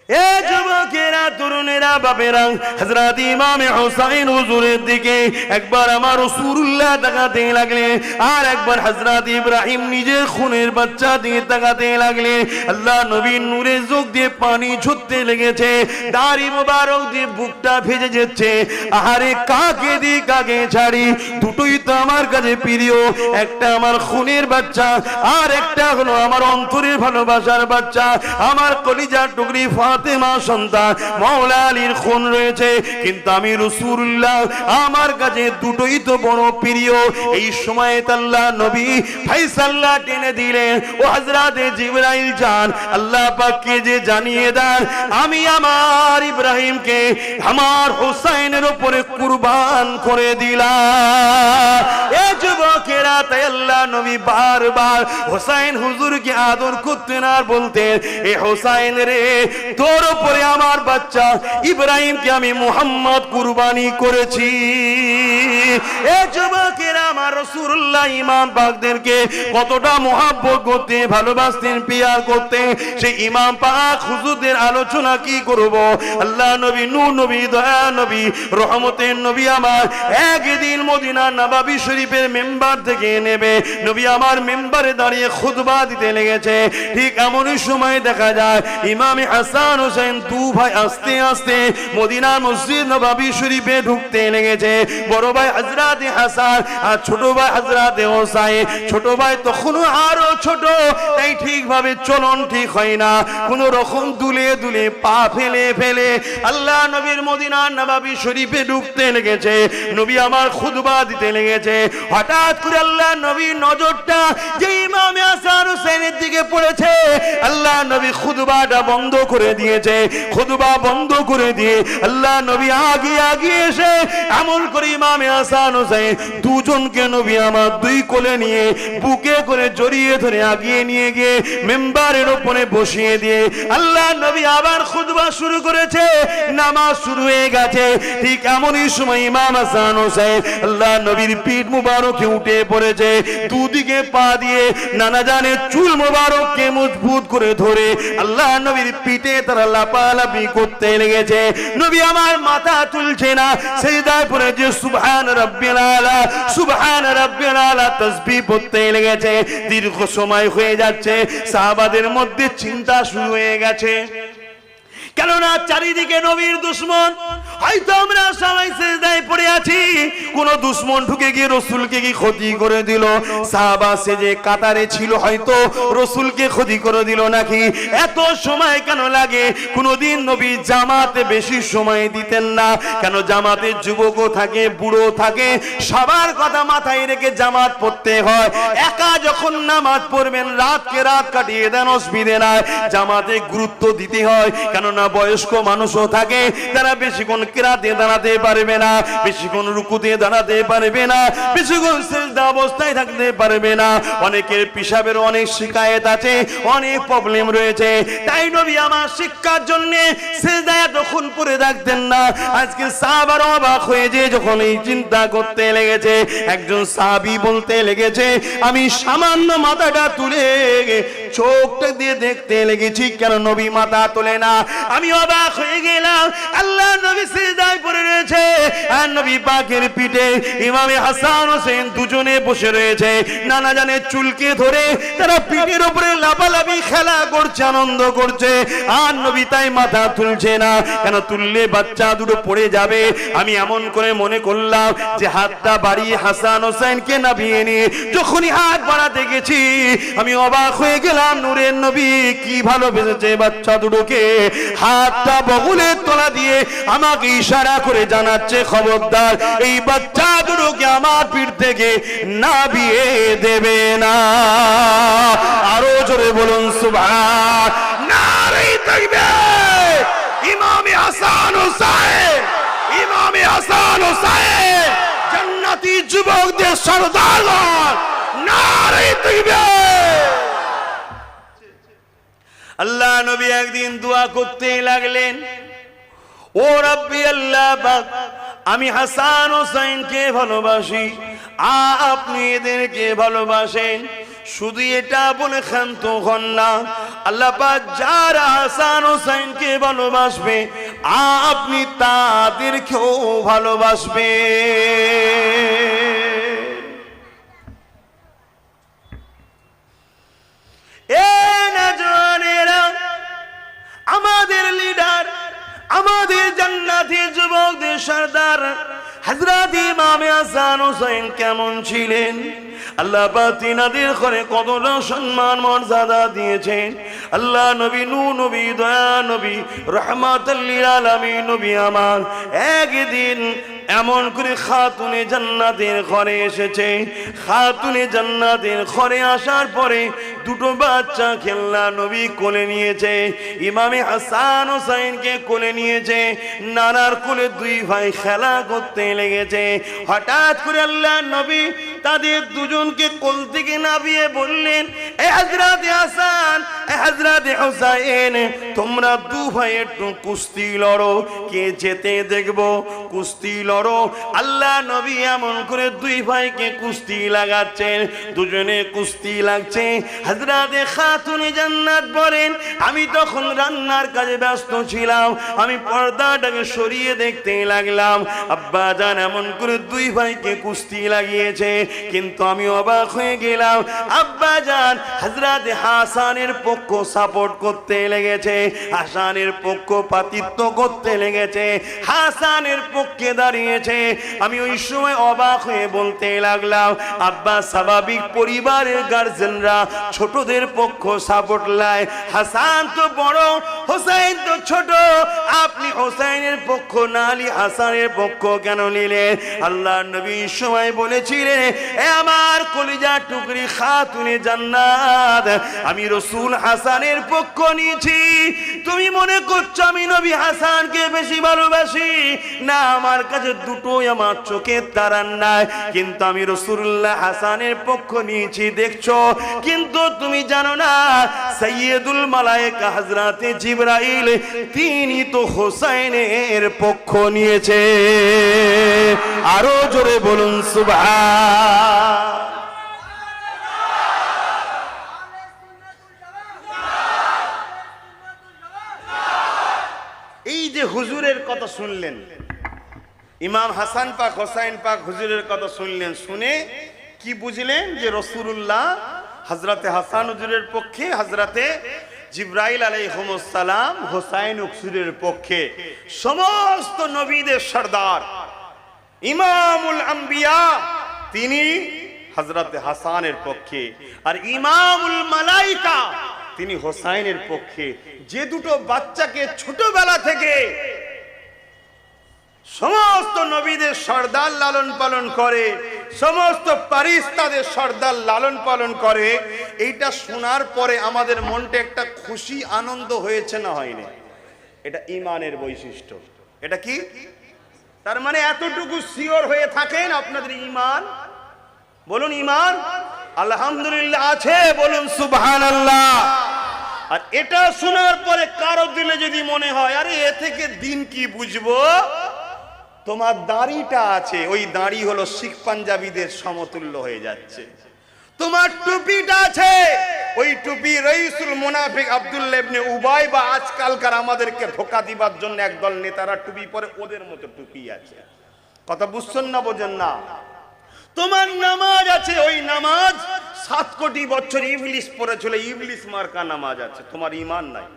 এ যুবকেরা, তরুণেরা, বাপেরা, হযরত ইমাম হুসাইন হুজুরের দিকে একবার আমার রাসূলুল্লাহ তাকাতে লাগলেন, আর একবার হযরত ইব্রাহিম নিজের খুনের বাচ্চা দিয়ে তাকাতে লাগলেন। আল্লাহ নবীর নূরে চোখ দিয়ে পানি ঝরতে লেগেছে, দাড়ি মোবারক দিয়ে বুকটা ভেজে যাচ্ছে। আহারে, কাকে দি কাকে ছাড়ি, দুটোই তো আমার কাছে প্রিয়। একটা আমার খুনের বাচ্চা, আর একটা হলো আমার অন্তরের ভালোবাসার বাচ্চা, আমার কলিজার টুকরি ফাতেমা সন্তান মাওলা আলীর খুন রয়েছে। কিন্তু আমি রাসূলুল্লাহ, আমার কাছে দুটোই তো বড় প্রিয়। এই সময় আল্লাহ নবী ফয়সালা টেনে দিলেন, ও হযরত জিবরাইল যান, আল্লাহ পাককে যে জানিয়ে দেন আমি আমার ইব্রাহিমকে আমার হুসাইনের উপরে কুরবান করে দিলাম। এ যুবকেরা, তাই আল্লাহ নবী বারবার হুসাইন হুজুরকে আদর করতেন আর বলতেন, এ হুসাইন রে, তোর উপরে আমার বাচ্চা ইব্রাহিমকে আমি মুহাম্মদ কুরবানি করেছি। এ যুবকেরা, আমার রাসূলুল্লাহ ইমাম পাকদেরকে কতটা মুহাব্বত করতে, ভালোবাসতেন, পিয়ার করতেন, সেই ইমাম পাক হুজুরদের আলোচনা কি করব। আল্লাহ নবী, নূর নবী, দয়া নবী, রহমতের নবী আমার একদিন মদিনা নববী শরীফের মেম্বার থেকে নেবে নবী আমার মেম্বারে দাঁড়িয়ে খুতবা দিতে লেগেছে। ঠিক এমনই সময় দেখা যায় ইমাম হাসান হোসেন দু ভাই আস্তে আস্তে মদিনার মসজিদ নববী শরীফে ঢুকতে লেগেছে। বড় ভাই হযরত হাসান আর ছোট ভাই হযরত হোসাইন। ছোট ভাই তখনও আরো ছোট, তাই ঠিকভাবে চলন ঠিক হয় না, কোন রকম দুলে দুলে পা ফেলে ফেলে আল্লাহ নবীর মদিনার নববী শরীফে ঢুকতে লেগেছে। নবী আমার খুতবা দিতে লেগেছে। হঠাৎ করে আল্লাহ নবীর নজরটা যে ইমাম হাসান হোসেনের দিকে পড়েছে, আল্লাহ নবী খুতবাটা বন্ধ করে দিয়েছে। খুতবা বন্ধ করে দিয়ে আল্লাহ নবী আগে আগে এসে আমল করে ইমাম হাসান হোসেন দুজনকে নবী আমার দুই কোলে নিয়ে বুকে করে জড়িয়ে ধরে আগিয়ে নিয়ে গিয়ে মেম্বারের উপরে বসিয়ে দিয়ে আল্লাহ নবী আবার খুতবা শুরু করেছে। নামাজ শুরু হয়ে গেছে। ঠিক এমনই সময় ইমাম হাসান হোসেন আল্লাহ নবীর পিঠ মুবারকে উঠে পড়েছে। দুদিকে পা দিয়ে নানা জানের চুল মুবারককে মজবুত করে ধরে আল্লাহ নবীর পিঠে তারা লাপালাপি করতে লেগেছে। নবী আমার মাথা তুলছে না, সিজদায় পড়ে যে সুবহান রাব্বিল আলা, সুবহান রাব্বিল আলা তাসবিহ পড়তে লেগেছে। দীর্ঘ সময় হয়ে যাচ্ছে, সাহাবাদের মধ্যে চিন্তা শুরু হয়ে গেছে, কেননা চারিদিকে নবীর দুশমন। হয়তো আমরা সবাই সিজদায় পড়ে আছি, কোন দুশমন ঢুকে গিয়ে রাসূলকে কি ক্ষতি করে দিল, সাহাবা সে যে কাতারে ছিল হয়তো রাসূলকে ক্ষতি করে দিল নাকি। এত সময় কেন লাগে? কোনদিন নবী জামাতে বেশি সময় দিতেন না, কেন জামাতে যুবকও থাকে, বুড়ো থাকে, সবার কথা মাথায় রেখে জামাত পড়তে হয়। একা যখন নামাজ পড়বেন, রাতকে রাত কাটিয়ে দেন, অসুবিধে নাই, জামাতে গুরুত্ব দিতে হয়। কেননা বয়স্ক মানুষও থাকে, তারা বেশিক্ষণ কিরাতে দাঁড়াতে পারবে না, বেশিক্ষণ রুকুতে দাঁড়াতে পারবে না, বেশিক্ষণ সিজদা অবস্থায় থাকতে পারবে না। অনেকের পেশাবের অনেক শিকায়েত আছে, অনেক প্রবলেম রয়েছে। তাই নবী আমার শিক্ষার জন্য সিজদায় এতক্ষণ পড়ে থাকতেন না। আজকে সাহাবারা অবাক হয়ে যে যখন এই চিন্তা করতে লেগেছে, একজন সাহাবী বলতে লেগেছে, আমি সামান্য মাথাটা তুলে চোখটা দিয়ে দেখতে লেগেছি, কেন নবী মাথা তোলে না। আমি অবাক হয়ে গেলাম। আল্লাহ নবী সিজদায় পড়ে রয়েছে, আর নবী পাকের পিঠে ইমাম হাসান হোসেন দুজনে বসে রয়েছে। নানা জানের চুলকে ধরে তারা পিঠের উপরে লাফালাফি খেলা করছে, আনন্দ করছে, আর নবী তাই মাথা তুলছে না। কেন তুললে বাচ্চা দুটো পড়ে যাবে। আমি এমন করে মনে করলাম যে হাতটা বাড়িয়ে হাসান হোসেনকে নামিয়ে নিয়ে যখনই হাত বাড়াতে গেছি, আমি অবাক হয়ে গেলাম। নূরের নবী কি ভালোবেসেছে বাচ্চা দুটোকে। হাতটা বগলের তলা দিয়ে আমাকে ইশারা করে জানাচ্ছে, খবরদার এই বাচ্চা দুটোকে আমার পিঠ থেকে নামিয়ে দেবে না। আরো জোরে বলুন সুবহান। নারে তাকবীর। ইমাম হাসান হোসেন, ইমাম হাসান হোসেন জান্নাতি যুবকদের সরদার। নারে তাকবীর। আল্লাহ নবী একদিন দোয়া করতে লাগলেন, ও রব্বি আল্লাহ পাক, আমি হাসান হোসেনকে ভালোবাসি, আপনি এদেরকে ভালোবাসেন। শুধু এটা বলে ক্ষান্ত হন না, আল্লাহ পাক যারা হাসান হোসেনকে ভালোবাসবে আপনি তাদেরকেও ভালোবাসবে। আমাদের লিডার, আমাদের জান্নাতি যুবকদের সরদার হযরত ইমাম হাসান হোসেন কেমন ছিলেন? আল্লাহ পাক তিনাদের ঘরে কতটা সম্মান মর্যাদা দিয়েছেন। আল্লাহ নবী, নূর নবী, দয়া নবী, রাহমাতুল লিল আলামিন নবী আমার একদিন এমন করে খাতুনে জান্নাতের ঘরে এসেছে। খাতুনে জান্নাতের ঘরে আসার পরে দুটো বাচ্চা খেলনা নবী কোলে নিয়েছে, ইমামে হাসান হোসেনকে কোলে নিয়েছে। নানার কোলে দুই ভাই খেলা করতে লেগেছে। হঠাৎ করে আল্লাহ নবী তাদের দুজনকে কোল থেকে নামিয়ে বললেন, এ হযরত হাসান, এ হযরত হুসাইন, তোমরা দু ভাই একটু কুস্তি লড়ো, কে যেতে দেখবো, কুস্তি লড়ো। আল্লাহ নবী এমন করে দুই ভাইকে কুস্তি লাগাচ্ছেন, দুজনে কুস্তি লাগছে। হযরত খাতুনে জান্নাত বলেন, আমি তখন রান্নার কাজে ব্যস্ত ছিলাম, আমি পর্দাটাকে সরিয়ে দেখতে লাগলাম আব্বা জান এমন করে দুই ভাইকে কুস্তি লাগিয়েছে। কিন্তু আমি অবাক হয়ে গেলাম, আব্বা জান হযরত হাসানের পক্ষ সাপোর্ট করতে লেগেছে, হাসানের পক্ষ পাতিত্ব করতে লেগেছে, হাসানের পক্ষে দাঁড়িয়েছে। আমি ওই সময় অবাক হয়ে বলতে লাগলাম, আব্বা স্বাভাবিক পরিবারের গার্জেনরা ছোটদের পক্ষ সাপোর্ট লাই, হাসান তো বড়, হোসেন তো ছোট, আপনি হোসেনের পক্ষ না নিয়ে হাসানের পক্ষ কেন নিলেন? আল্লাহ নবী সময় বলেছিলেন, এ আমার কলিজা টুকরি খাতুনে জান্নাত, আমি রাসূল হাসানের পক্ষ নিয়েছি। তুমি মনে করছো আমি নবী হাসানকে বেশি ভালোবাসি? না, আমার কাছে দুটোই আমার চোখের তারার নাই, কিন্তু আমি রাসূলুল্লাহ হাসানের পক্ষ নিয়েছি দেখছো। কিন্তু তুমি জানো না সাইয়্যিদুল মালায়েকা হযরতে জিবরাইল তিনি তো হোসেনের পক্ষ নিয়েছে। আরো জোরে বলুন সুবহান। এই যে হুজুরের কথা শুনলেন, ইমাম হাসান পাক হোসাইন পাক হুজুরের কথা শুনলেন, শুনে কি বুঝলেন? যে রাসূলুল্লাহ হযরতে হাসান হুজুরের পক্ষে, হযরতে জিবরাইল আলাইহিস সালাম হোসাইন হুজুরের পক্ষে। সমস্ত নবীদের সরদার ইমামুল আম্বিয়া তিনি হযরতে হাসানের পক্ষে, আর ইমামুল মালাইকা তিনি হোসাইনের পক্ষে। যে দুটো বাচ্চাকে ছোটবেলা থেকে সমস্ত নবীদের সর্দার লালন পালন করে, সমস্ত ফারিস্তাদের সর্দার লালন পালন করে, এইটা শোনার পরে আমাদের মনটা একটা খুশি আনন্দ হয়েছে না হয়নি? এটা ঈমানের বৈশিষ্ট্য। এটা কি? তার মানে এতটুকু শিওর হয়ে থাকেন আপনাদের ঈমান, বলুন ঈমান আলহামদুলিল্লাহ আছে, বলুন সুবহানাল্লাহ। আর এটা শোনার পরে কারো দিলে যদি মনে হয় আরে এ থেকে দিন কি বুঝবো, তোমার দাড়িটা আছে, ওই দাড়ি হলো শিখ পাঞ্জাবিদের সমতুল্য হয়ে যাচ্ছে। তোমার টুপিটা আছে, ওই টুপি রাইসুল মুনাফিক আব্দুল্লাহ ইবনে উবাই বা আজকালকার আমাদেরকে ধোঁকা দিবার জন্য একদল নেতারা টুপি পরে, ওদের মতো টুপি আছে। কথা বুঝছেন না, বোঝেন না? তোমার নামাজ আছে, ওই নামাজ 7 কোটি বছর ইবলিস পড়েছিল, ইবলিস মার্কা নামাজ আছে, তোমার ঈমান নাই।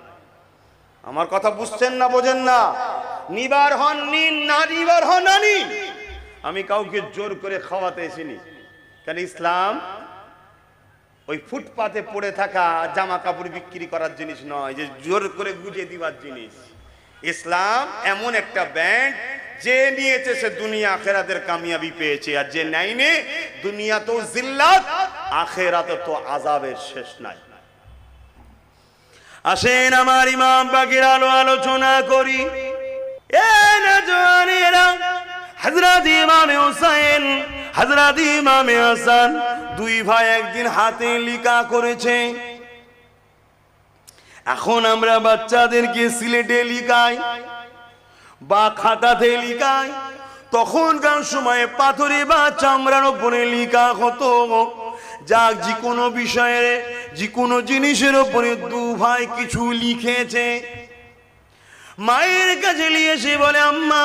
আমার কথা বুঝছেন না, বোঝেন না? নিবার হন নিন, না নিবার হন না নিন। আমি কাউকে জোর করে খাওয়াতে এসিনি, কারণ ইসলাম ওই ফুটপাতে পড়ে থাকা জামা কাপড় বিক্রি করার জিনিস নয়, যে জোর করে গুজে দিবার জিনিস। ইসলাম এমন একটা ব্যান্ড, যে নিয়েছে সে দুনিয়া আখেরাতের কামিয়াবি পেয়েছে, আর যে নেয়নি দুনিয়াতেও জিল্লাত, আখেরাতে তো আযাবের শেষ নাই। আসেন আমার ইমাম পাকের আলোচনা করি। এ নওজওয়ানেরা, হযরত ইমাম হোসেন, হযরত ইমাম হাসান দুই ভাই একদিন হাতে লিখা করেছে। এখন আমরা বাচ্চাদেরকে সিলেটে লিখাই বা খাতাতে লিখাই, তখনকার সময়ে পাথরে বা চামড়ার উপরে লিখা হতো। যাক যে কোনো বিষয়ে যে কোনো জিনিসের উপরে দু ভাই কিছু লিখেছে, মায়ের কাছে নিয়ে এসে বলে, আম্মা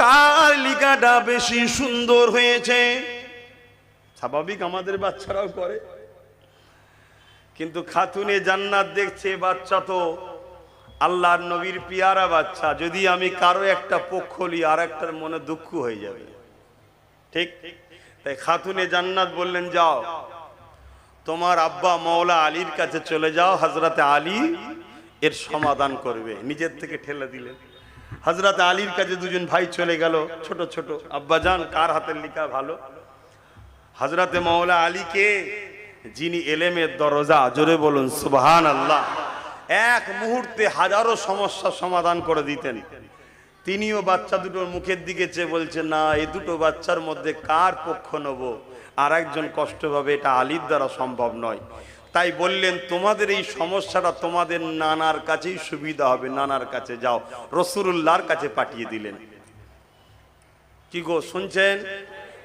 কার লেখাটা বেশি সুন্দর হয়েছে? স্বাভাবিক আমাদের বাচ্চারাও করে, কিন্তু খাতুনে জান্নাত দেখছে বাচ্চা তো আল্লাহর নবীর পিয়ারা বাচ্চা, যদি আমি কারো একটা পক্ষ লি আর একটার মনে দুঃখ হয়ে যাবে, ঠিক? তাই খাতুনে জান্নাত বললেন, যাও তোমার আব্বা মওলা আলীর কাছে চলে যাও, হযরতে আলী এর সমাধান করবে। নিজের থেকে ঠেলে দিলেন। হযরতে আলীর কাছে দুজন ভাই চলে গেল, ছোট ছোট, আব্বা জান কার হাতের লেখা ভালো? হযরতে মওলা আলীকে, যিনি এলেমের দরজা, জোরে বলুন সুবহানাল্লাহ, এক মুহূর্তে হাজারো সমস্যার সমাধান করে দিতেন, তিনিও বাচ্চা দুটোর মুখের দিকে চেয়ে বলছেন, না এই দুটো বাচ্চার মধ্যে কার পক্ষ নেব? আর একজন কষ্ট পাবে, এটা আলীর দ্বারা সম্ভব নয়। তাই বললেন, তোমাদের এই সমস্যাটা তোমাদের নানার কাছেই সুবিধা হবে, নানার কাছে যাও। রাসূলুল্লাহর কাছে পাঠিয়ে দিলেন। কি গো শুনছেন?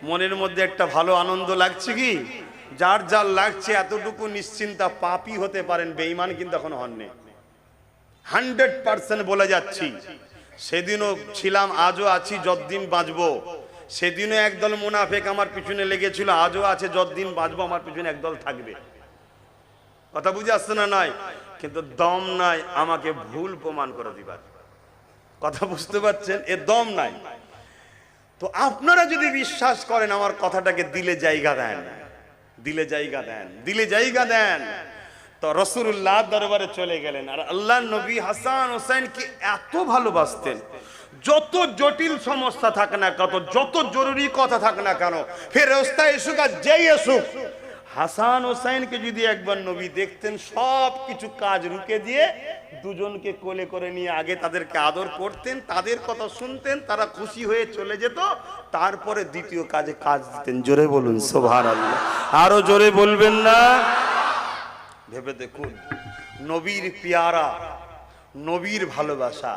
মনের মধ্যে একটা ভালো আনন্দ লাগছে কি? যার যার লাগছে এতটুকু নিশ্চিন্তা, পাপী হতে পারেন, বেঈমান কিন্তু এখন হননি, 100% বলে যাচ্ছি। সেদিনও ছিলাম, আজও আছি, যতদিন বাঁচবো। সেদিনও একদল মুনাফেক আমার পিছনে লেগেছিল, আজও আছে, যতদিন বাঁচবো আমার পিছনে একদল থাকবে। কথা বুঝে আসছে না? নাই, কিন্তু দম নাই আমাকে ভুল প্রমাণ করে দিবার। কথা বুঝতে পারছেন? এ দম নাই। তো আপনারা যদি বিশ্বাস করেন আমার কথাটাকে, দিলে জায়গা দেন, দিলে জায়গা দেন, দিলে জায়গা দেন। তো রাসূলুল্লাহ দরবারে চলে গেলেন, আর আল্লাহর নবী হাসান হোসেনকে এত ভালোবাসতেন, যত জটিল সমস্যা থাকে না কত, যত জরুরি কথা থাকে না কেন, ফেরেশতা এসুক আর যেই এসুক, হাসান হোসেনকে যদি একবার নবী দেখতেন, সব কিছু কাজ রুকে দিয়ে দুজনকে কোলে করে নিয়ে আগে তাদেরকে আদর করতেন, তাদের কথা শুনতেন, তারা খুশি হয়ে চলে যেত, তারপরে দ্বিতীয় কাজে কাজ দিতেন। জোরে বলুন সুবহানাল্লাহ, আরো জোরে বলবেন না? ভেবে দেখুন, নবীর পিয়ারা, নবীর ভালোবাসা,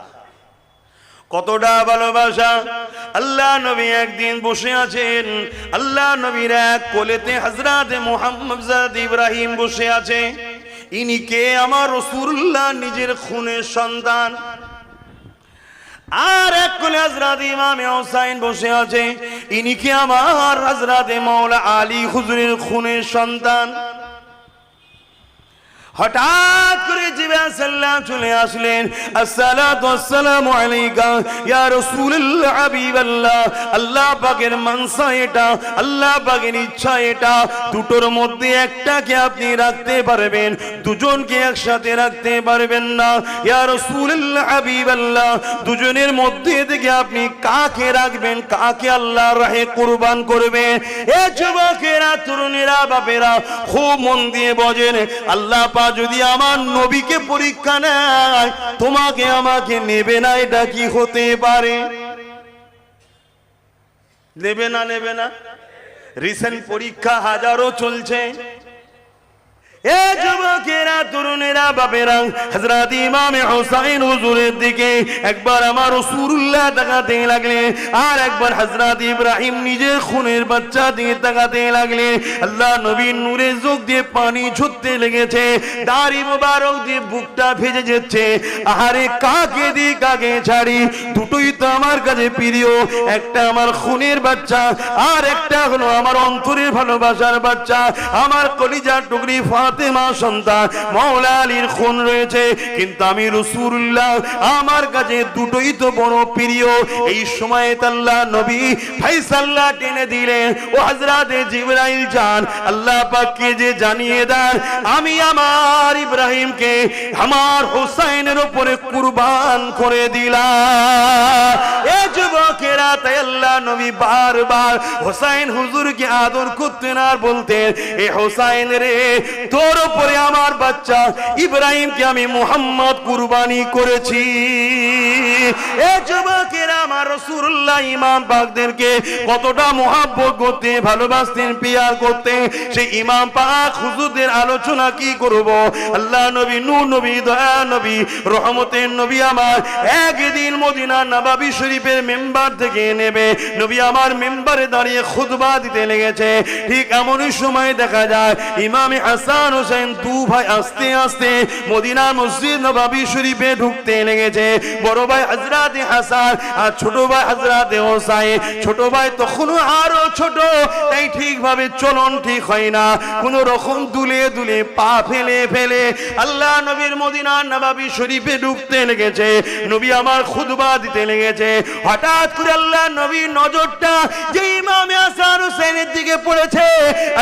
কতটা ভালোবাসা। আল্লাহ নবী একদিন বসে আছেন, আল্লাহ নবীর এক কোলেতে হযরতে মুহাম্মদ জাদ ইব্রাহিম বসে আছে। ইনি কে? আমার রাসূলুল্লাহ নিজের খুনের সন্তান। আর এক কোলে হযরতে ইমামে হুসাইন বসে আছে। ইনি কে? আমার হযরতে মাওলা আলী হুজুরের খুনের সন্তান। হঠাৎ করে জিবরাইল সাল্লাল্লাহু চলে আসলেন, আসসালাতু ওয়াসসালামু আলাইকা ইয়া রাসূলুল্লাহ হাবিবাল্লাহ। আল্লাহ পাকের মানসা এটা, আল্লাহ পাকের ইচ্ছা এটা, দুটোর মধ্যে একটাকে আপনি রাখতে পারবেন, দুজনকে একসাথে রাখতে পারবেন না। ইয়া রাসূলুল্লাহ হাবিবাল্লাহ, দুজনের মধ্যে থেকে আপনি কাকে রাখবেন, কাকে আল্লাহর রাহে কুরবান করবেন? এ যুবকেরা, তরুণেরা, বাপেরা, খুব মন দিয়ে বোঝেন। আল্লাহ যদি আমার নবীকে পরীক্ষা নেয়, তোমাকে আমাকে নেবে না, এটা কি হতে পারে? নেবে না, নেবে না? রিসেন্ট পরীক্ষা হাজারো চলছে। এ যুবকেরা, তরুণেরা, বাপেরা, হযরত ইমামে হুসাইন হুজুরের দিকে একবার আমার রাসূলুল্লাহ তাকাতে লাগলেন, আর একবার হযরত ইব্রাহিম নিজের খুনের বাচ্চা দিয়ে তাকাতে লাগলেন। আল্লাহ নবীর নূরের চোখ দিয়ে পানি ঝরতে লেগেছে, দাড়ি মোবারক দিয়ে বুকটা ভেজে যাচ্ছে। আহারে, কাকে দি কাকে ছাড়ি? দুটোই তো আমার কাছে প্রিয়, একটা আমার খুনের বাচ্চা, আর একটা হলো আমার অন্তরের ভালোবাসার বাচ্চা, আমার কলিজার টুকরি ফাতেমা সন্তান মাওলা আলীর খুন রয়েছে। কিন্তু আমি রাসূলুল্লাহ, আমার কাছে দুটোই তো বড় প্রিয়। এই সময়ে আল্লাহ নবী ফায়সালা টেনে দিলেন, ও হযরতে জিবরাইল যান, আল্লাহ পাককে যে জানিয়ে দেন, আমি আমার ইব্রাহিমকে আমার হোসাইনের উপরে কুরবান করে দিলাম। এ যুবকেরা, তাই আল্লাহ নবী বারবার হোসাইন হুজুরকে আদর করতেন আর বলতেন, এ হোসাইন রে, তোর উপরে আমার বাচ্চা ইব্রাহিমকে আমি মুহাম্মদ কুরবানি করেছি। এ যুবকেরা, আমার রাসূলুল্লাহ ইমাম পাকদেরকে কতটা মুহাব্বত করতে, ভালোবাসতেন, পিয়ার করতে। সেই ইমাম পাক হুজুরদের আলোচনা কি করব। আল্লাহ নবী, নূর নবী, দয়া নবী, রহমতের নবী আমার একদিন মদিনা নববী শরীফের মেম্বার থেকে নেবে নবী আমার মেম্বারে দাঁড়িয়ে খুতবা দিতে লেগেছে। ঠিক এমনই সময় দেখা যায় ইমাম হাসান হোসেন দু ভাই আস্তে আস্তে মদিনা মসজিদ নববী শরীফে ঢুকতে লেগেছে। বড় ভাই হযরত হাসান আর ছোট ভাই হযরত হোসাইন। ছোট ভাই তখনও আরো ছোট, তাই ঠিকভাবে চলন ঠিক হয় না, কোন রকম দুলে দুলে পা ফেলে ফেলে আল্লাহ নবীর মদিনা নববী শরীফে ঢুকতে লেগেছে। নবী আমার খুতবা দিতে লেগেছে। হঠাৎ করে আল্লাহ নবীর নজরটা যে ইমাম হাসান হোসেনের দিকে পড়েছে,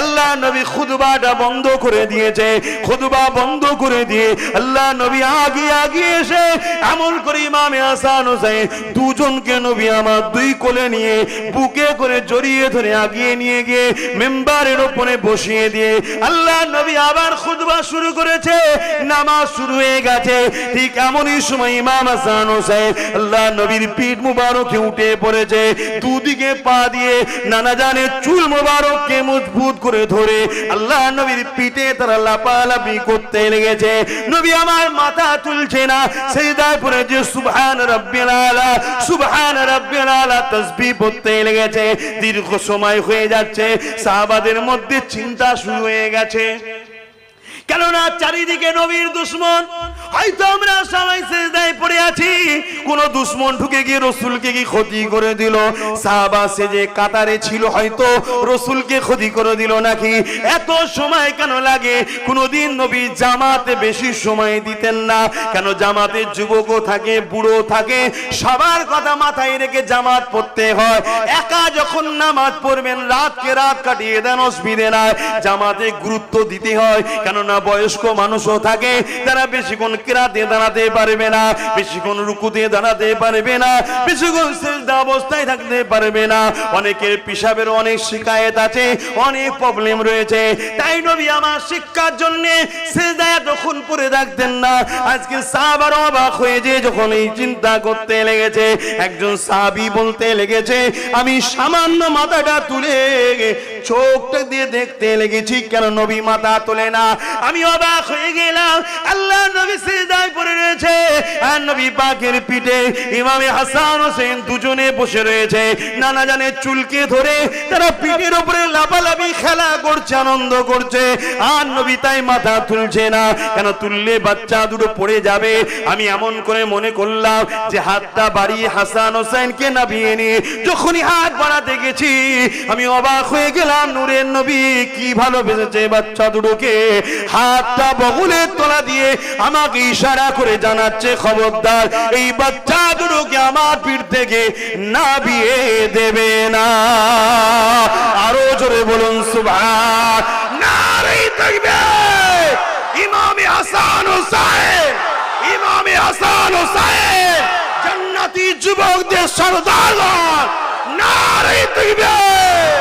আল্লাহ নবী খুতবাটা বন্ধ করে দিয়েছে। খুতবা বন্ধ করে দিয়ে আল্লাহ নবী আগে আগে এসে এমন করে ইমাম হাসান হোসেন দুজনকে নবী আমার দুই কোলে নিয়ে বুকে করে জড়িয়ে ধরে আগিয়ে নিয়ে গিয়ে মেম্বারের উপরে বসিয়ে দিয়ে আল্লাহ নবী আবার খুতবা শুরু করেছে। নামাজ শুরু হয়ে গেছে। ঠিক এমনই সময় ইমাম হাসান হোসেন আল্লাহ নবীর পিঠ মুবারকে উঠে পড়েছে। দুদিকে পা দিয়ে নানা জানের চুল মুবারককে মজবুত করে ধরে আল্লাহ নবীর পিঠে তারা লাপালাপি করতে লেগেছে। নবী আমার মাথা তুলছে না, সিজদায় পড়ে যে সুবহান রাব্বিল আলা, সুবহান রাব্বিল আলা তাসবিহ পড়তে লেগেছে। দীর্ঘ সময় হয়ে যাচ্ছে, সাহাবাদের মধ্যে চিন্তা শুরু হয়ে গেছে। কেননা চারিদিকে নবীর দুশমন। হয়তো আমরা সবাই সিজদায় পড়ে আছি, কোন দুশমন ঢুকে গিয়ে রাসূলকে কি ক্ষতি করে দিল। সাহাবা সে যে কাতারে ছিল, হয়তো রাসূলকে ক্ষতি করে দিল নাকি। এত সময় কেন লাগে? কোনদিন নবী জামাতে বেশি সময় দিতেন না। কেন? জামাতে যুবকও থাকে, বুড়ো থাকে, সবার কথা মাথায় রেখে জামাত পড়তে হয়। একা যখন নামাজ পড়বেন, রাতকে রাত কাটিয়ে দেন, অসুবিধে নাই। জামাতে গুরুত্ব দিতে হয়, কেননা বয়স্ক মানুষও থাকে, তারা বেশিক্ষণ কিরাতে দাঁড়াতে পারবে না, বেশিক্ষণ রুকুতে দাঁড়াতে পারবে না, বেশিক্ষণ সিজদা অবস্থায় থাকতে পারবে না। অনেকের পেশাবের অনেক শিকায়েত আছে, অনেক প্রবলেম রয়েছে। তাই নবী আমার শিক্ষার জন্য সিজদায় তখন পড়ে থাকতেন না। আজকে সাহাবারা অবাক হয়ে যে যখন এই চিন্তা করতে লেগেছে, একজন সাহাবী বলতে লেগেছে, আমি সামান্য মাথাটা তুলে চোখটা দিয়ে দেখতে লেগেছি, কেন নবী মাথা তোলে না। আমি অবাক হয়ে গেলাম। আল্লাহ নবী সিজদায় পড়ে রয়েছে, আর নবী পাকের পিঠে ইমামে হাসান হোসেন দুজনে বসে রয়েছে। নানা জানের চুলকে ধরে তারা পিঠের উপরে লাফালাফি খেলা করছে, আনন্দ করছে। আর নবী তাই মাথা তুলছে না। কেন? তুললে বাচ্চা দুটো পড়ে যাবে। আমি এমন করে মনে করলাম যে হাতটা বাড়িয়ে হাসান হোসেনকে নামিয়ে নিয়ে যখনই হাত বাড়াতে গেছি, আমি অবাক হয়ে গেলাম। নূরের নবী কি ভালোবেসেছে বাচ্চা দুটোকে। হাতটা বগলের তলা দিয়ে আমাকে ইশারা করে জানাচ্ছে, খবরদার এই বাচ্চা দুটোকে আমার পিঠ থেকে নামিয়ে দেবে না। আরো জোরে বলুন সুবহান। নারে তাকবীর। ইমামে হাসান হোসেন, ইমামে হাসান হোসেন জান্নাতি যুবকদের সরদার। নারে তাকবীর।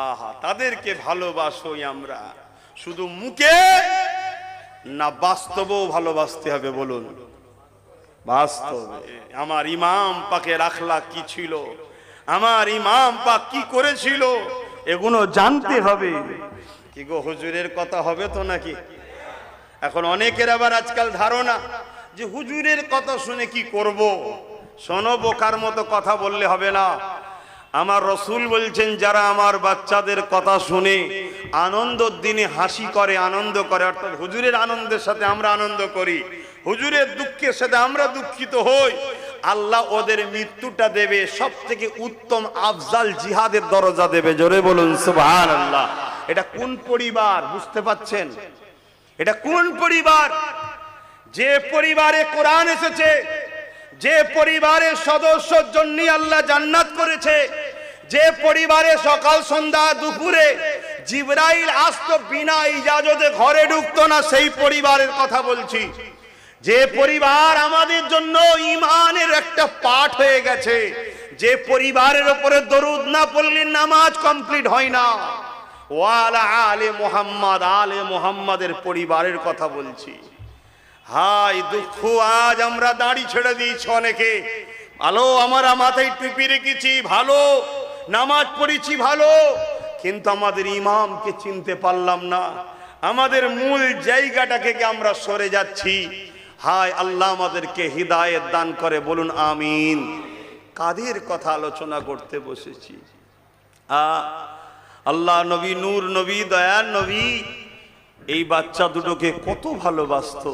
আহা, তাদেরকে ভালোবাসোই আমরা, শুধু মুখে না, বাস্তবেও ভালোবাসতে হবে। বলুন বাস্তবে। আমার ইমাম পাকের আখলাক কি ছিল, আমার ইমাম পাক কি করেছিল, এগুলো জানতে হবে। কি গো, হুজুরের কথা হবে তো নাকি? এখন অনেকের আবার আজকাল ধারণা যে হুজুরের কথা শুনে কি করব। শোনো, বোকার মতো কথা বললে হবে না। আমার রসুল বলছেন, যারা আমার বাচ্চাদের কথা শুনে আনন্দর দিনে হাসি করে, আনন্দ করে, অর্থাৎ হুজুরের আনন্দের সাথে আমরা আনন্দ করি, হুজুরের দুঃখের সাথে আমরা দুঃখিত হই, আল্লাহ ওদের মৃত্যুটা দেবে সব থেকে উত্তম আফজাল জিহাদের দরজা দেবে। জোরে বলুন সুবহানাল্লাহ। এটা কোন পরিবার বুঝতে পাচ্ছেন? এটা কোন পরিবার? যে পরিবারে কোরআন এসেছে, যে পরিবারের সদস্যর জন্য আল্লাহ জান্নাত করেছে, যে পরিবারে সকাল সন্ধ্যা দুপুরে জিবরাইল আসতো বিনা ইজাজতে ঘরে ঢুকতো না, সেই পরিবারের কথা বলছি। যে পরিবার আমাদের জন্য ঈমানের একটা পাঠ হয়ে গেছে, যে পরিবারের উপরে দরুদ না পড়লে নামাজ কমপ্লিট হয় না। ওয়ালা আলে মুহাম্মদ, আলে মুহাম্মাদের পরিবারের কথা বলছি। হাই দুঃখ, আজ আমরা দাড়ি ছেড়ে দিয়েছি অনেকে, ভালো আমরা মাথায় টুপি রেখেছি, ভালো নামাজ পড়েছি, ভালো, কিন্তু আমাদের ইমামকে চিনতে পারলাম না, আমাদের মূল জায়গাটাকে আমরা সরে যাচ্ছি। হায় আল্লাহ আমাদেরকে হিদায়াত দান করে, বলুন আমিন। কাদের কথা আলোচনা করতে বসেছি? আল্লাহ নবী, নূর নবী, দয়ার নবী এই বাচ্চা দুটোকে কত ভালোবাসতো।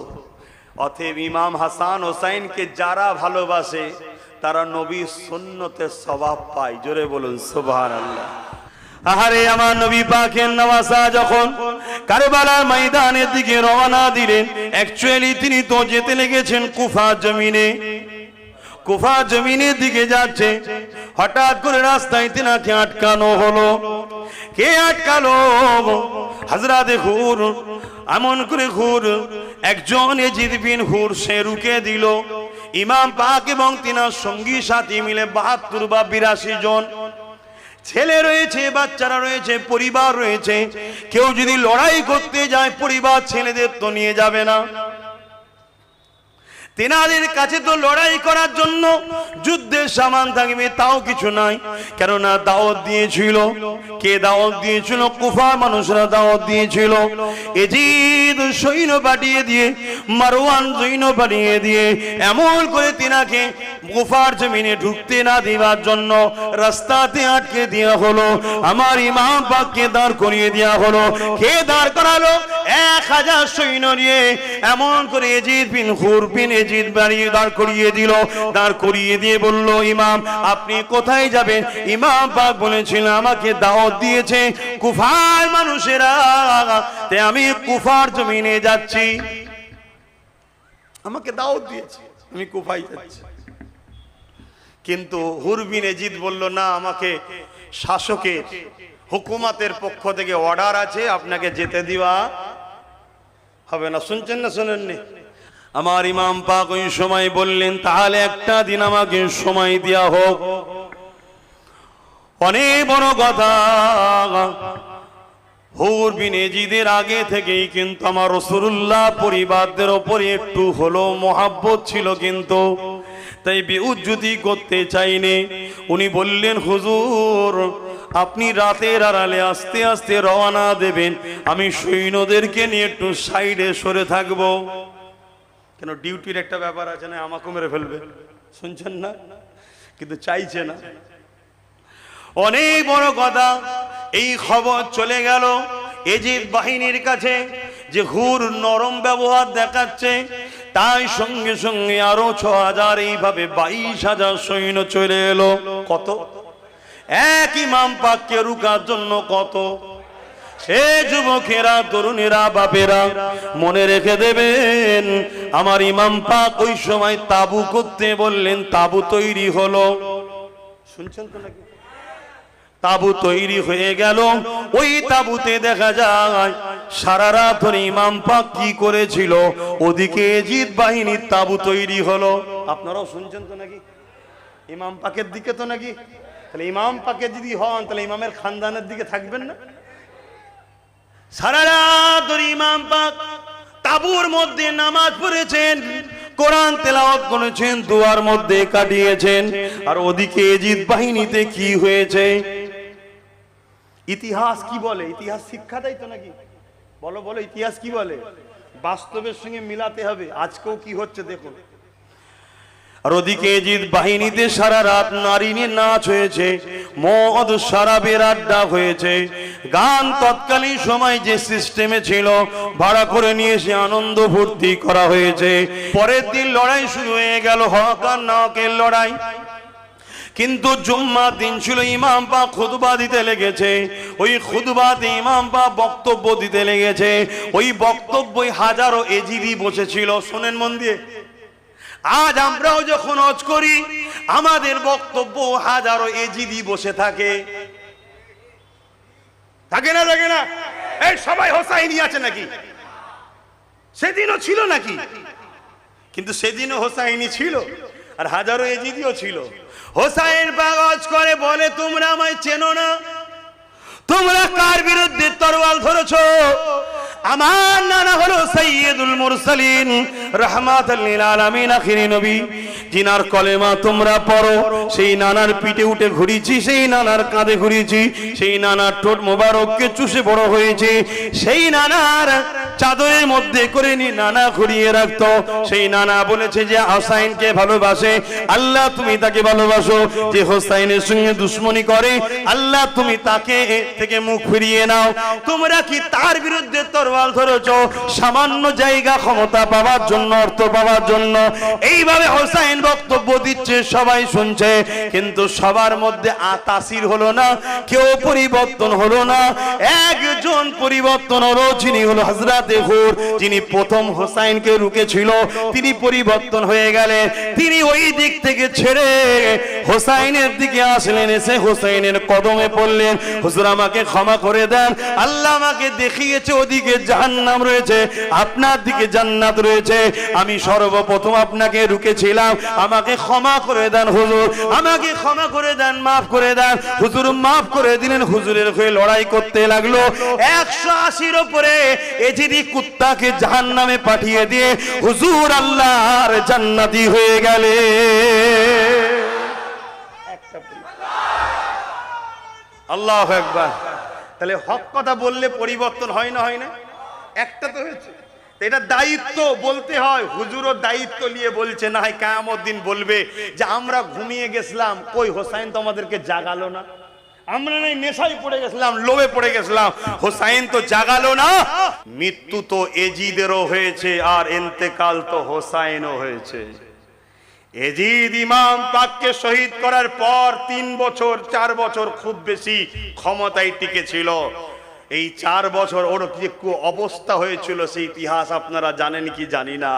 অতএব ইমাম হাসান হোসাইনকে যারা ভালোবাসে তারা নবীর সুন্নতের সওয়াব পায়। জোরে বলুন সুবহানাল্লাহ। আহারে আমার নবী পাকের নওয়াজা যখন কারবালার ময়দানের দিকে রওনা দিলেন, অ্যাকচুয়ালি তিনি তো যেতে লেগেছেন কুফা জমিনে। কুফা জমিনের দিকে যাচ্ছে, হঠাৎ করে রাস্তায় তিনাকে আটকানো হলো। কে আটকালো? হযরতে হুর। এমন করে হুর, একজন ইয়াজিদ বিন হুর, সে রুকে দিল। ইমাম পাক এবং তিনার সঙ্গী সাথী মিলে ৭২ বা ৮২ জন ছেলে রয়েছে, বাচ্চারা রয়েছে, পরিবার রয়েছে। কেউ যদি লড়াই করতে যায় পরিবার ছেলেদের তো নিয়ে যাবে না। তেনাদের কাছে তো লড়াই করার জন্য যুদ্ধের সামান থাকবে তাও কিছু নাই, কেননা দাওয়াত দিয়েছিল। কে দাওয়াত দিয়েছিল? কুফার মানুষরা দাওয়াত দিয়েছিল। ইয়াজিদ সৈন্য পাঠিয়ে দিয়ে, মারওয়ান সৈন্য পাঠিয়ে দিয়ে এমন করে তিনাকে কুফার জমিনে ঢুকতে না দেওয়ার জন্য রাস্তাতে আটকে দেওয়া হলো। আমার ইমাম পাককে দাঁড় করিয়ে দেওয়া হলো। কে দাঁড় করালো? ১০০০ সৈন্য নিয়ে এমন করে ইয়াজিদ বিন হুর বিন ইয়াজিদ বাড়িয়ে দাঁড় করিয়ে দিল। দাঁড় করিয়ে দিয়ে বলল, ইমাম আপনি কোথায় যাবেন? ইমাম পাক বলেছিল আমাকে দাওয়াত দিয়েছে কুফার মানুষেরা, তাই আমি কুফার জমিনে যাচ্ছি। আমাকে দাওয়াত দিয়েছে, আমি কুফায় যাচ্ছি। কিন্তু হুর বিন ইয়াজিদ বলল, না, আমাকে শাসকের হুকুমতের পক্ষ থেকে অর্ডার আছে, আপনাকে যেতে দেওয়া হবে না। শুনছেন না শোনেননি? আমার ইমাম পাক ওই সময় বললেন, তাহলে একটা দিন আমাকে সময় দেয়া হোক। অনেক বড় কথা। হুর বিন ইয়াজিদের আগে থেকেই কিন্তু আমার রাসূলুল্লাহ পরিবারদের উপরে একটু হলো মহাব্বত ছিল, কিন্তু তাই বেউজ্জতি করতে চাইনি। উনি বললেন, হুজুর আপনি রাতের আড়ালে আস্তে আস্তে রওনা দেবেন, আমি সৈন্যদেরকে নিয়ে একটু সাইডে সরে থাকবো। কেন, ডিউটির একটা ব্যাপার আছে না, আমাকে মেরে ফেলবে। শুনছেন না? কিন্তু চাইছে না। অনেক বড় কথা। এই খবর চলে গেল ইয়াজিদ বাহিনীর কাছে যে হুর নরম ব্যবহার দেখাচ্ছে, তাই সঙ্গে সঙ্গে আরো ৬০০০, এইভাবে ২২,০০০ সৈন্য চলে এলো। কত? এক ইমাম পাককে রুকার জন্য কত? সে যুবকেরা, তরুণেরা, বাপেরা মনে রেখে দেবেন, আমার ইমাম পাক ওই সময় তাবু করতে বললেন। তাবু তৈরি হলো। শুনছেন তো নাকি? তাবু তৈরি হয়ে গেল। ওই তাবুতে দেখা যায় সারা রাত ধরে ইমাম পাক কি করেছিল। ওদিকে ইয়াজিদ বাহিনীর তাবু তৈরি হলো। আপনারাও শুনছেন তো নাকি? ইমাম পাকের দিকে তো নাকি? তাহলে ইমাম পাকে যদি হন তাহলে ইমামের খানদানের দিকে থাকবেন না? সারা রাত ধরে ইমাম পাক তাবুর মধ্যে নামাজ পড়েছেন, কোরআন তেলাওয়াত করেছেন, দুয়ার মধ্যে কাটিয়েছেন। আর ওদিকে ইয়াজিদ বাহিনীতে কি হয়েছে? ইতিহাস কি বলে? ইতিহাস শিক্ষা দেয় তো নাকি? বলো বলো, ইতিহাস কি বলে? বাস্তবের সঙ্গে মিলাতে হবে। আজকেও কি হচ্ছে দেখুন। আর ওদিকে ইয়াজিদ বাহিনীতে সারা রাত নারী নিয়ে নাচ হয়েছে, মদ শরাবের আড্ডা হয়েছে, গান তৎকালীন সময় যে সিস্টেমে ছিল ভাড়া করে নিয়ে এসে আনন্দ ফুর্তি করা হয়েছে। পরের দিন লড়াই শুরু হয়ে গেল, হক আর নাহকের লড়াই। কিন্তু জুম্মার দিন ছিল, ইমাম পাক খুতবা দিতে লেগেছে। ওই খুতবাতে ইমাম পাক বক্তব্য দিতে লেগেছে। ওই বক্তব্যই হাজারো ইয়াজিদি বসেছিল। শোনেন মন দিয়ে, আজ আমরাও যখন হজ করি আমাদের বক্তব্য হাজারো ইয়াজিদি বসে থাকে। থাকে না? থাকে না? এই সবাই হোসাইনি আছে নাকি? সেদিনও ছিল নাকি? কিন্তু সেদিনও হোসাইনি ছিল আর হাজারো ইয়াজিদিও ছিল। হোসাইন পাক হজ করে বলে, তোমরা আমায় চেনো না, তোমরা কার বিরুদ্ধে তরোয়াল ধরেছো? আমার নানা হলো সাইয়্যিদুল মুরসালিন রাহমাতাল লিল আলামিন আখিরি নবী, জিনার কলেমা তোমরা পড়ো। সেই নানার পিঠে উঠে ঘুরিয়েছি, সেই নানার কাঁধে ঘুরিয়েছি, সেই নানার ঠোঁট মোবারককে চুষে বড় হয়েছে, সেই নানার চাদরের মধ্যে করে নি নানা ঘুরিয়ে রাখতো। সেই নানা বলেছে যে হোসাইনকে ভালোবাসে, আল্লাহ তুমি তাকে ভালোবাসো। যে হোসাইনের সঙ্গে দুশ্মনী করে, আল্লাহ তুমি তাকে থেকে মুখ ফিরিয়ে নাও। তোমরা কি তার বিরুদ্ধে তরোয়াল ধরেছো সামান্য জায়গা ক্ষমতা পাওয়ার জন্য, অর্থ পাওয়ার জন্য? এইভাবে হোসাইন বক্তব্য দিচ্ছে, সবাই শুনছে, কিন্তু সবার মধ্যে তাসির হলো না, কেউ পরিবর্তন হলো না। একজন পরিবর্তন হলো, যিনি হলো হযরতে হুর, যিনি প্রথম হোসাইনকে রুকেছিল, তিনি পরিবর্তন হয়ে গেলেন। তিনি ওই দিক থেকে ছেড়ে হোসাইনের দিকে আসলেন, এসে হোসাইনের কদমে পড়লেন, হুজুর আমাকে ক্ষমা করে দেন, আল্লাহ আমাকে দেখিয়েছে ওদিকে জাহান্নাম রয়েছে, আপনার দিকে জান্নাত রয়েছে, আমি সর্বপ্রথম আপনাকে রুকেছিলাম, আমাকে ক্ষমা করে দেন হুজুর, আমাকে ক্ষমা করে দেন, মাফ করে দেন। হুজুর মাফ করে দিলেন, হুজুরের হয়ে লড়াই করতে লাগলো। 180-র উপরে এজিদি কুত্তাকে জাহান্নামে পাঠিয়ে দিয়ে হুজুর আল্লাহর জান্নাতি হয়ে গেলে। আল্লাহু আকবার। তাহলে হক কথা বললে পরিবর্তন হয় না, হয় না? একটা তো হয়েছে, এটা দায়িত্ব বলতে হয়। হুজুরও দায়িত্ব নিয়ে বলছে, না হয় কিয়ামত দিন বলবে যে আমরা ঘুমিয়ে গেছিলাম, কই হোসাইন তো আমাদেরকে জাগালো না, আমরা নাই নেশায় পড়ে গেছিলাম, লোভে পড়ে গেছিলাম, হোসাইন তো জাগালো না। মৃত্যু তো এজিদেরও হয়েছে, আর ইন্তেকাল তো হোসাইনও হয়েছে। এজিদ ইমাম পাককে শহীদ করার পর 3 বছর 4 বছর খুব বেশি ক্ষমতায় টিকে ছিল। এই 4 বছর ওর কি অবস্থা হয়েছিল সেই ইতিহাস আপনারা জানেন কি জানি না।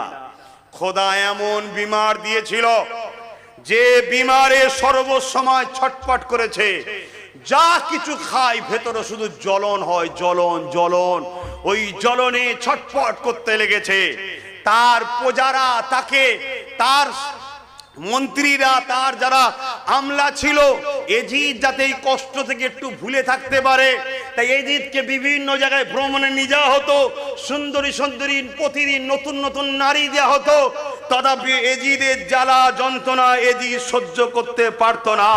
খোদা এমন বিমার দিয়েছিল যে বিমারে সর্বসময় ছটফট করেছে, যা কিছু খায় ভেতরে শুধু জ্বলন হয়, জ্বলন জ্বলন, ওই জ্বলনে ছটফট করতে লেগেছে। তার প্রজারা তাকে, তার মন্ত্রীরা, তার যারা আমলা ছিল, এজিদ যাতে এই কষ্ট থেকে একটু ভুলে থাকতে পারে, তাই এজিদকে বিভিন্ন জায়গায় ভ্রমণে নিয়ে যাওয়া হতো, সুন্দরী সুন্দরী প্রতিদিন নতুন নতুন নারী দেওয়া হতো। তথাপি এজিদের জ্বালা যন্ত্রণা এজিদ সহ্য করতে পারত না।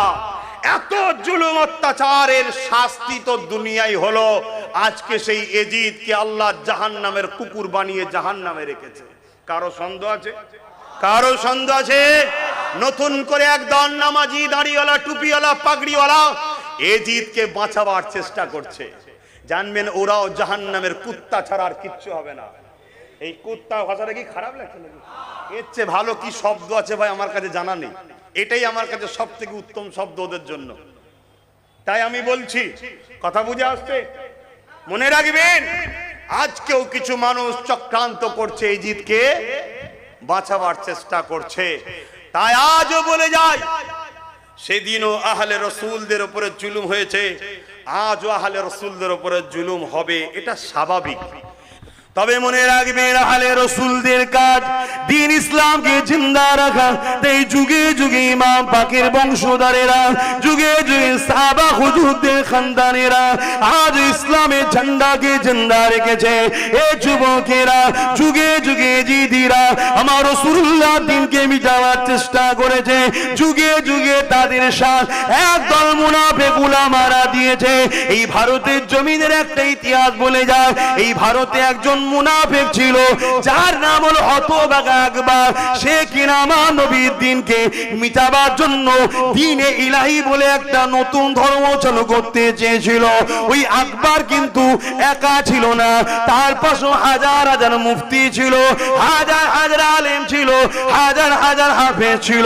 এত জুলুম অত্যাচারের শাস্তি তো দুনিয়ায় হলো, আজকে সেই এজিদকে আল্লাহ জাহান্নামের কুকুর বানিয়ে জাহান্নামে রেখেছে। কারো সন্দেহ আছে? কারো সন্দেহ আছে? নতুন করে একদল নামাজি, দাড়িওয়ালা, টুপিওয়ালা, পাগড়িওয়ালা এজিদকে বাঁচাবার চেষ্টা করছে। জানবেন ওরাও জাহান্নামের কুত্তা ছাড়া আর কিচ্ছু হবে না। এই কুত্তা ভাষাটা কি খারাপ লাগছে নাকি? এর চেয়ে ভালো কি শব্দ আছে ভাই আমার কাছে জানা নেই। এটাই আমার কাছে সব থেকে উত্তম শব্দ ওদের জন্য। তাই আমি বলছি, কথা বুঝে আসছে? মনে রাখবেন, আজকেও কিছু মানুষ চক্রান্ত করছে, এজিদকে বাঁচাবার চেষ্টা করছে। তাই আজও বলে যায়, সেদিনও আহলে রসুলদের উপরে জুলুম হয়েছে, আজও আহলে রসুলদের উপরে জুলুম হবে, এটা স্বাভাবিক। তবে মনে রাখবেন, আহলে রসুলদের কাজ দ্বীন ইসলামকে জিন্দা রাখা। তাই যুগে যুগে ইমাম পাকের বংশধরেরা, যুগে যুগে সাহাবা হুজুরদের খানদানেরা আজ ইসলামের ঝান্ডাকে জিন্দা রেখেছে। এ যুবকেরা, যুগে যুগে জিদিরা আমার রাসূলুল্লাহ দ্বীনকে মিটাবার চেষ্টা করেছে। যুগে যুগে তাদের সাথ একদল মুনাফিক উলামারা দিয়েছে। এই ভারতের জমিনের একটা ইতিহাস বলে যায়, এই ভারতে একজন মুনাফিক ছিল, যার নাম হলো হতভাগা আকবর। সে কিনা আমার নবীর দ্বীনকে মিটাবার জন্য দ্বীনে ইলাহি বলে একটা নতুন ধর্ম চালু করতে চেয়েছিল। ওই আকবর কিন্তু একা ছিল না, তার পাশে হাজার হাজার মুফতি ছিল, হাজার হাজার আলেম ছিল, হাজার হাজার হাফেজ ছিল।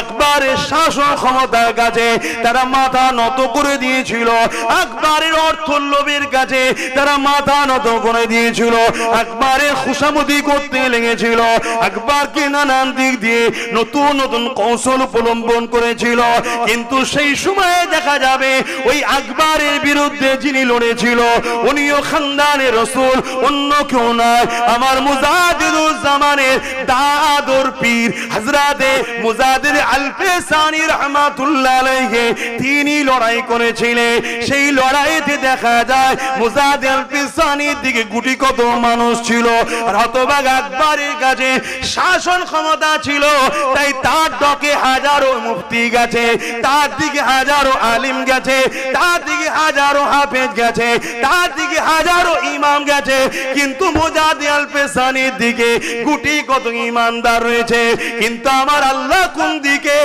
আকবরের শাসন ক্ষমতার কাছে তারা মাথা নত করে দিয়েছিল, আকবরের অর্থ লোভের কাছে তারা মাথা নত করে দিয়েছিল, আকবরের খুশামদি করতে লেগেছিল, আকবরকে নানান দিক দিয়ে নতুন নতুন কৌশল অবলম্বন করেছিল। কিন্তু সেই সময়ে দেখা যাবে ওই আকবরের বিরুদ্ধে যিনি লড়েছিল উনিও খানদানের রাসূল, অন্য কেউ নয়, আমার মুজাদ্দিদুজ্জামানের দাদর পীর হযরতে মুজাদ্দিদ আল-ফিসানি রাহমাতুল্লাহ আলাইহি, তিনি লড়াই করেছিলেন। সেই লড়াইতে দেখা যায় মুজাদ্দিদ আল-ফিসানির দিকে গুটি কত মানুষ ছিল। আর হতভাগ আকবরের কাছে শাসন ক্ষমতা ছিল, তাই তার ডকে হাজারো মুফতি গেছে, তার দিকে হাজারো আলিম গেছে, তার দিকে হাজারো হাফেজ গেছে, তার দিকে হাজারো ইমাম গেছে, কিন্তু মুজাদ্দিদ আল পেশানির দিকে গুটি কত ইমানদার রয়েছে। কিন্তু আমার আল্লাহ কোন দিকে,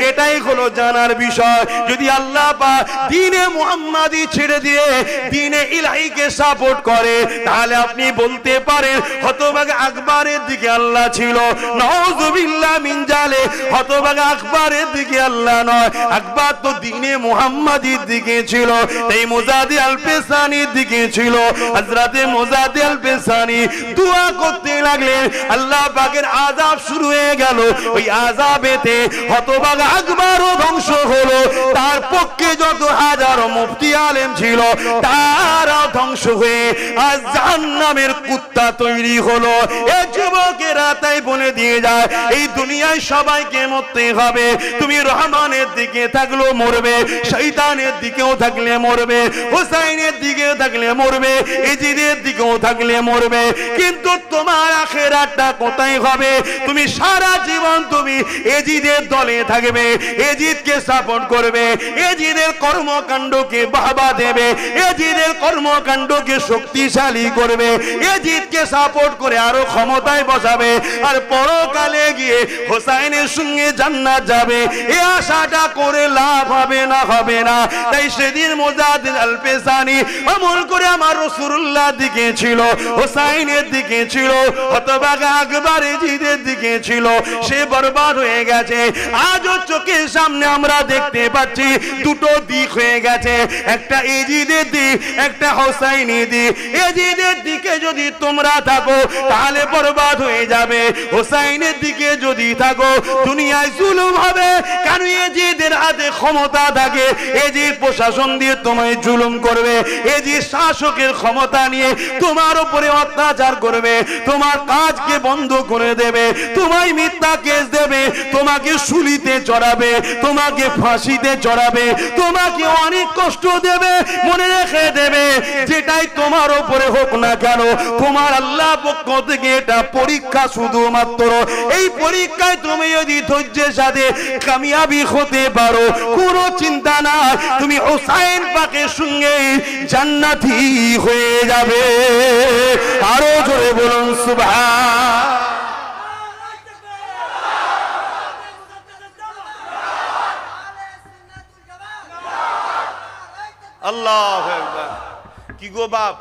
এটাই হলো জানার বিষয়। যদি আল্লাহ পাক দ্বীনে মুহাম্মাদি ছেড়ে দিয়ে দ্বীনে ইলাহিকে সাপোর্ট করে, তাহলে আপনি বলতে পারেন হতভাগা আকবরের দিকে আল্লাহ ছিল। নাউযুবিল্লাহ মিন জালে, হতভাগা আকবরের দিকে আল্লাহ নয়, আকবর তো দ্বীনে মুহাম্মাদির দিকে ছিল, তাই মুজাদ্দিদ আল পেশানির দিকে ছিল। হযরতে মুজাদ্দিদ আল পেশানি দোয়া করতে লাগলেন, আল্লাহ পাকের আযাব শুরু হয়ে গেল। ওই আযাবেতে হতভাগা আকবরও ধ্বংস হলো, তার পক্ষে যত হাজারো মুফতি আলেম ছিল তারাও ধ্বংস হয়ে আজ জাহান্নামের কুত্তা তৈরি হলো। এই যুবকেরা তাই বলে দিয়ে যায়, এই দুনিয়ায় সবাইকে মরতে হবে। তুমি রহমানের দিকে থাকলেও মরবে, শয়তানের দিকেও থাকলে মরবে, হুসাইনের দিকেও থাকলে মরবে, ইজিদের দিকেও থাকলে মরবে। কিন্তু তোমার আখিরাতটা কোথায় হবে? তুমি সারা জীবন তুমি এজিদের দলে থাকবে, এজিদকে সাপোর্ট করবে, এজিদের কর্মকাণ্ডকে বাহবা দেবে, এজিদের কর্মকাণ্ডকে শক্তিশালী করবে, এজিদকে সাপোর্ট করে আরো ক্ষমতায় বসাবে, আর পরকালে গিয়ে হোসাইনের সঙ্গে জান্নাত যাবে। এই আশাটা করে লাভ হবে না, হবে না। তাই সেদিন মুজাদ্দিদ আল পেশানি আমল করে আমার রাসূলুল্লাহ দিকে ছিল, হোসাইনের দিকে ছিল, হতভাগা আকবর এজিদের দিকে ছিল, সে বরবাদ হয়ে গেছে। আজও চোখের সামনে আমরা দেখতে পাচ্ছি দুটো দিক হয়ে গেছে, একটা এজিদের দিক, একটা হোসাইনি দিক। এজিদের দিকে যদি তোমরা থাকো তাহলে বরবাদ হয়ে যাবে, হোসাইনের দিকে যদি থাকো দুনিয়ায় জুলুম হবে। কারণ এজিদের হাতে ক্ষমতা থাকে, এজিদ প্রশাসন দিয়ে তোমায় জুলুম করবে, এজিদ শাসকের ক্ষমতা নিয়ে তোমার উপরে অত্যাচার করবে, তোমার কাজকে বন্ধ করে দেবে, তোমায় মিথ্যা কেস দেবে, তোমাকে শুলিতে চড়াবে, তোমাকে ফাঁসিতে চড়াবে, তোমাকে অনেক কষ্ট দেবে। মনে রেখে দেবে, যেটাই তোমার উপরে হোক না কেন, তোমার আল্লাহ পক্ষ থেকে এটা পরীক্ষা শুধুমাত্র। এই পরীক্ষায় তুমি যদি ধৈর্যের সাথে কামিয়াবি হতে পারো, কোনো চিন্তা না, তুমি হোসাইন পাকের সঙ্গে জান্নাতি হয়ে যাবে। আরো জোরে বলুন সুবহান। আল্লাহু আকবার। কি গো বাপ,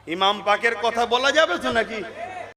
ইমাম পাকের কথা বলা যাবে তো নাকি?